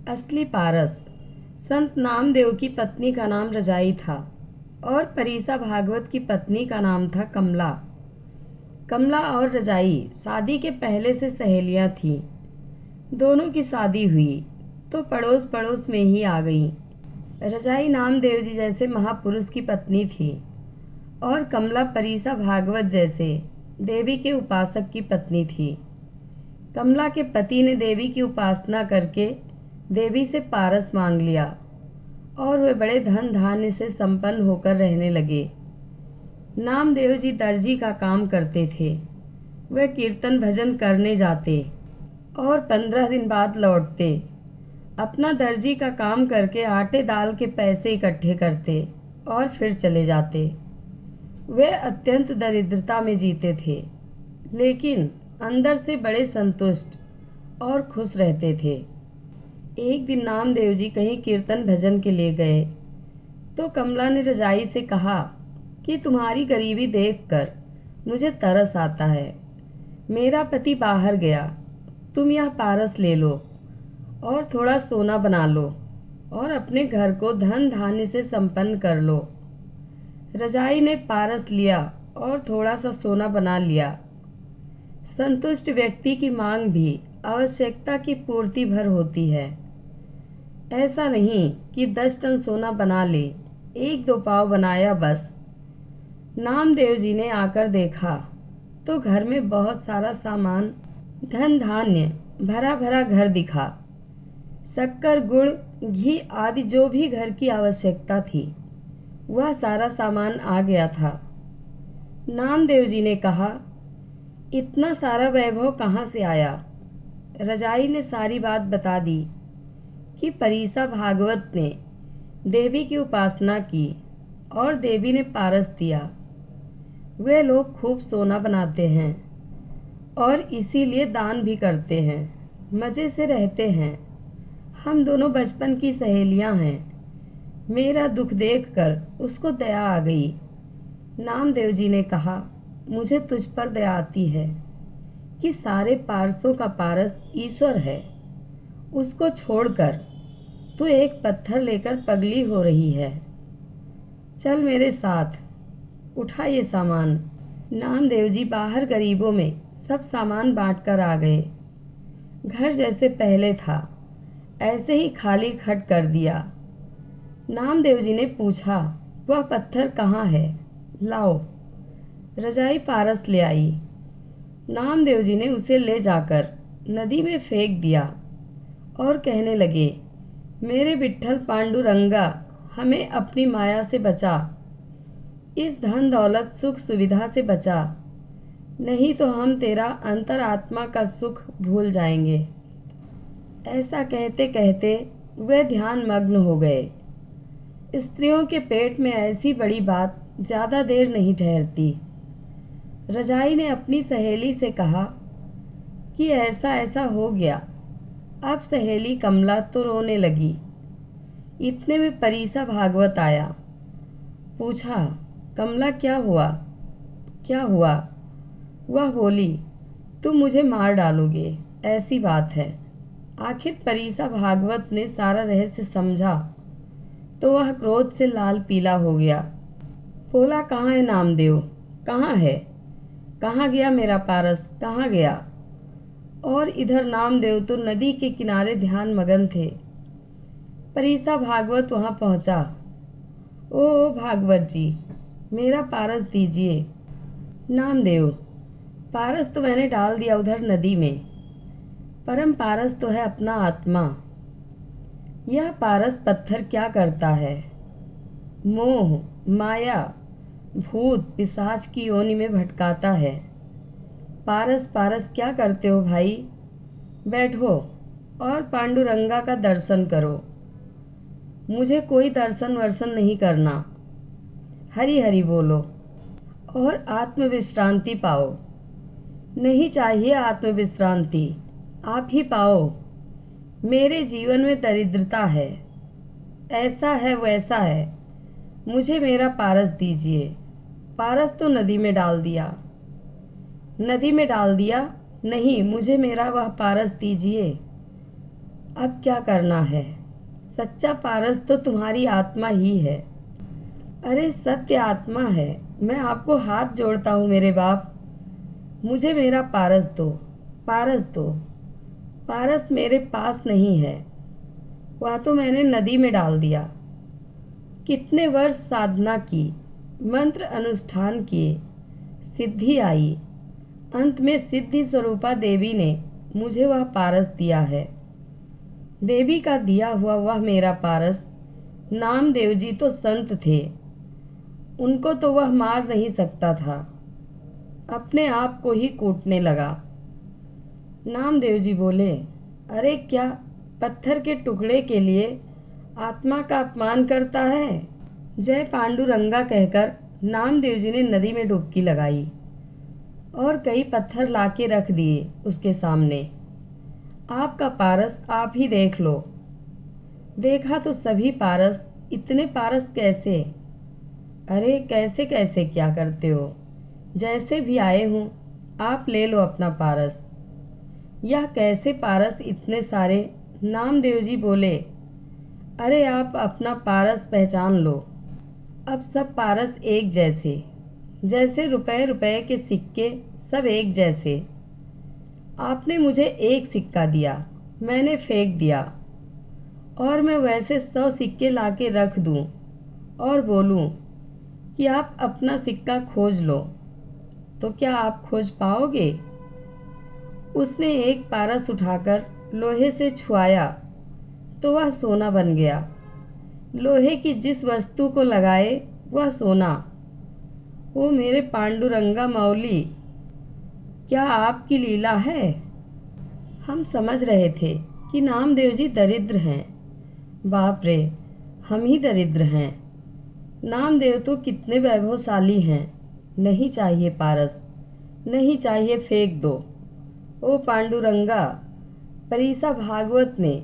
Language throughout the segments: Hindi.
असली पारस संत नामदेव की पत्नी का नाम रजाई था और परीसा भागवत की पत्नी का नाम था कमला। कमला और रजाई शादी के पहले से सहेलियां थीं। दोनों की शादी हुई तो पड़ोस पड़ोस में ही आ गई। रजाई नामदेव जी जैसे महापुरुष की पत्नी थी और कमला परीसा भागवत जैसे देवी के उपासक की पत्नी थी। कमला के पति ने देवी की उपासना करके देवी से पारस मांग लिया और वे बड़े धन धान्य से संपन्न होकर रहने लगे। नामदेव जी दर्जी का काम करते थे। वे कीर्तन भजन करने जाते और 15 दिन बाद लौटते। अपना दर्जी का काम करके आटे दाल के पैसे इकट्ठे करते और फिर चले जाते। वे अत्यंत दरिद्रता में जीते थे, लेकिन अंदर से बड़े संतुष्ट और खुश रहते थे। एक दिन नामदेव जी कहीं कीर्तन भजन के लिए गए तो कमला ने रजाई से कहा कि तुम्हारी गरीबी देखकर मुझे तरस आता है। मेरा पति बाहर गया, तुम यह पारस ले लो और थोड़ा सोना बना लो और अपने घर को धन धान्य से संपन्न कर लो। रजाई ने पारस लिया और थोड़ा सा सोना बना लिया। संतुष्ट व्यक्ति की मांग भी आवश्यकता की पूर्ति भर होती है। ऐसा नहीं कि 10 टन सोना बना ले, 1-2 पाव बनाया बस। नामदेव जी ने आकर देखा तो घर में बहुत सारा सामान, धन धान्य भरा भरा घर दिखा। शक्कर, गुड़, घी आदि जो भी घर की आवश्यकता थी वह सारा सामान आ गया था। नामदेव जी ने कहा, इतना सारा वैभव कहाँ से आया? रजाई ने सारी बात बता दी कि परीसा भागवत ने देवी की उपासना की और देवी ने पारस दिया। वे लोग खूब सोना बनाते हैं और इसीलिए दान भी करते हैं, मज़े से रहते हैं। हम दोनों बचपन की सहेलियां हैं। मेरा दुख देखकर उसको दया आ गई। नामदेव जी ने कहा, मुझे तुझ पर दया आती है कि सारे पारसों का पारस ईश्वर है। उसको छोड़कर तू एक पत्थर लेकर पगली हो रही है। चल मेरे साथ, उठा ये सामान। नामदेव जी बाहर गरीबों में सब सामान बांट कर आ गए। घर जैसे पहले था ऐसे ही खाली खट कर दिया। नामदेव जी ने पूछा, वह पत्थर कहाँ है? लाओ। रजाई पारस ले आई। नामदेव जी ने उसे ले जाकर नदी में फेंक दिया और कहने लगे, मेरे विट्ठल पांडुरंगा, हमें अपनी माया से बचा, इस धन दौलत सुख सुविधा से बचा, नहीं तो हम तेरा अंतरात्मा का सुख भूल जाएंगे। ऐसा कहते कहते वे ध्यान मग्न हो गए। स्त्रियों के पेट में ऐसी बड़ी बात ज़्यादा देर नहीं ठहरती। रजाई ने अपनी सहेली से कहा कि ऐसा ऐसा हो गया। अब सहेली कमला तो रोने लगी। इतने में परीसा भागवत आया। पूछा, कमला क्या हुआ? क्या हुआ? वह बोली, तुम मुझे मार डालोगे, ऐसी बात है। आखिर परीसा भागवत ने सारा रहस्य समझा तो वह क्रोध से लाल पीला हो गया। बोला, कहाँ है नामदेव? कहाँ है? कहाँ गया मेरा पारस? कहाँ गया? और इधर नामदेव तो नदी के किनारे ध्यान मगन थे। परीसा भागवत वहाँ पहुँचा। ओ भागवत जी, मेरा पारस दीजिए। नामदेव, पारस तो मैंने डाल दिया उधर नदी में। परम पारस तो है अपना आत्मा। यह पारस पत्थर क्या करता है? मोह, माया, भूत पिशाच की योनि में भटकाता है। पारस पारस क्या करते हो भाई? बैठो और पांडुरंगा का दर्शन करो। मुझे कोई दर्शन वर्शन नहीं करना। हरि हरि बोलो और आत्मविश्रांति पाओ। नहीं चाहिए आत्मविश्रांति, आप ही पाओ। मेरे जीवन में दरिद्रता है, ऐसा है वैसा है। मुझे मेरा पारस दीजिए। पारस तो नदी में डाल दिया। नदी में डाल दिया? नहीं, मुझे मेरा वह पारस दीजिए। अब क्या करना है? सच्चा पारस तो तुम्हारी आत्मा ही है। अरे सत्य आत्मा है। मैं आपको हाथ जोड़ता हूँ मेरे बाप। मुझे मेरा पारस दो, पारस दो। पारस मेरे पास नहीं है, वह तो मैंने नदी में डाल दिया। कितने वर्ष साधना की, मंत्र अनुष्ठान किए, सिद्धि आई। अंत में सिद्धि स्वरूपा देवी ने मुझे वह पारस दिया है। देवी का दिया हुआ वह मेरा पारस। नामदेव जी तो संत थे, उनको तो वह मार नहीं सकता था। अपने आप को ही कूटने लगा। नामदेव जी बोले, अरे क्या पत्थर के टुकड़े के लिए आत्मा का अपमान करता है? जय पांडुरंगा कहकर नामदेव जी ने नदी में डुबकी लगाई और कई पत्थर लाके रख दिए उसके सामने। आपका पारस आप ही देख लो। देखा तो सभी पारस, इतने पारस कैसे? अरे कैसे कैसे क्या करते हो? जैसे भी आए हूँ आप ले लो अपना पारस। यह कैसे पारस इतने सारे? नामदेव जी बोले, अरे आप अपना पारस पहचान लो। अब सब पारस एक जैसे, जैसे रुपए रुपए के सिक्के सब एक जैसे। आपने मुझे एक सिक्का दिया, मैंने फेंक दिया, और मैं वैसे 100 सिक्के लाके रख दूं और बोलूं कि आप अपना सिक्का खोज लो, तो क्या आप खोज पाओगे? उसने एक पारस उठाकर लोहे से छुआया तो वह सोना बन गया। लोहे की जिस वस्तु को लगाए वह सोना। ओ मेरे पांडुरंगा मौली, क्या आपकी लीला है? हम समझ रहे थे कि नामदेव जी दरिद्र हैं। बाप रे, हम ही दरिद्र हैं। नामदेव तो कितने वैभवशाली हैं। नहीं चाहिए पारस, नहीं चाहिए, फेंक दो। ओ पांडुरंगा, परीसा भागवत ने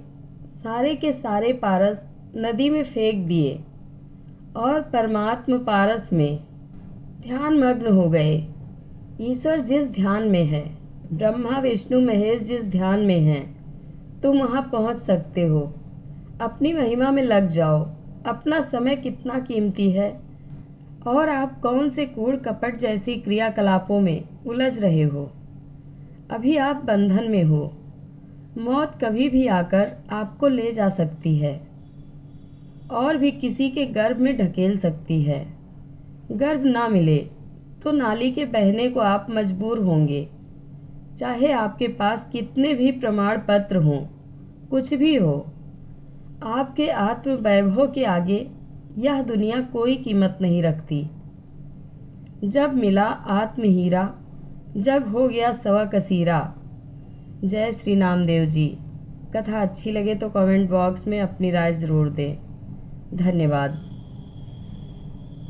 सारे के सारे पारस नदी में फेंक दिए और परमात्म पारस में ध्यान मग्न हो गए। ईश्वर जिस ध्यान में है, ब्रह्मा विष्णु महेश जिस ध्यान में हैं, तुम वहाँ पहुँच सकते हो। अपनी महिमा में लग जाओ। अपना समय कितना कीमती है और आप कौन से कूड़ कपट जैसी क्रियाकलापों में उलझ रहे हो। अभी आप बंधन में हो। मौत कभी भी आकर आपको ले जा सकती है और भी किसी के गर्भ में ढकेल सकती है। गर्भ ना मिले तो नाली के बहने को आप मजबूर होंगे। चाहे आपके पास कितने भी प्रमाण पत्र हों, कुछ भी हो, आपके आत्म वैभव के आगे यह दुनिया कोई कीमत नहीं रखती। जब मिला आत्म हीरा, जग हो गया सवा कसीरा। जय श्री नामदेव जी। कथा अच्छी लगे तो कमेंट बॉक्स में अपनी राय ज़रूर दें। धन्यवाद।